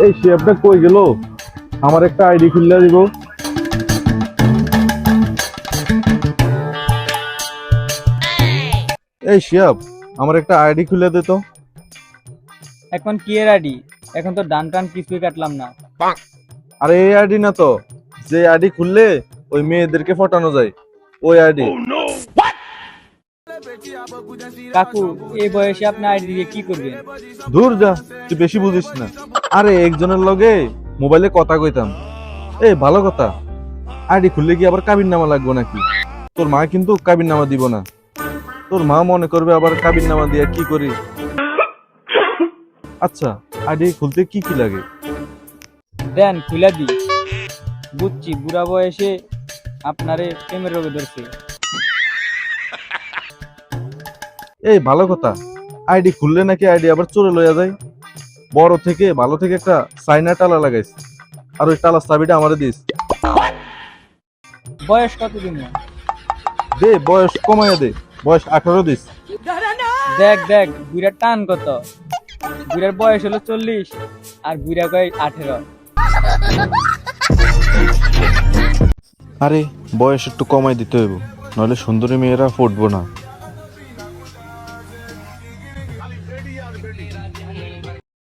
এই শেফটা কই গেল? আমার একটা আইডি খুললে দিব। এই শেফ, আমার একটা আইডি খুলে দে তো। এখন কি এর আইডি? এখন তো ডান টান কিছুই কাটলাম না। আরে এই আইডি না তো, যে আইডি খুললে ওই মেয়েদেরকে ফটানো যায়, ওই আইডি। কাকু, এই বয়সে আপনি আইডি দিয়ে কি করবেন? দূর যা, তুই বেশি বুঝিস না। আরে একজনের লগে মোবাইলে কথা কইতাম। এই ভালো কথা, আইডি খুললে কি আবার কাবিন নামা লাগবে নাকি? তোর মা কিন্তু কাবিন নামা দিব না। তোর মা মনে করবে আবার কাবিন নামা দিয়ে কি করি। আচ্ছা, আইডি খুলতে কি কি লাগে? দেন খুলে দি। বুঝছি, বুড়া বয়সে আপনারে প্রেমের রোগে ধরছে। এই ভালো কথা, আইডি খুললে নাকি আইডি আবার চোরে লইয়া যায়। বড় থেকে ভালো থেকে একটা সাইনা টালা লাগাইছে, আর ওই টালার চাবিটা আমারে দিস। বয়স কত দিন? দে, বয়স কমাইয়া দে, বয়স 18 দিস। দেখ দেখ, বুড়ার টান কত। বুড়ার বয়স হলো 40 আর বুড়া কয় 18। আরে বয়স একটু কমাই দিতে হইব, নইলে সুন্দরী মেয়েরা ফুটবো না।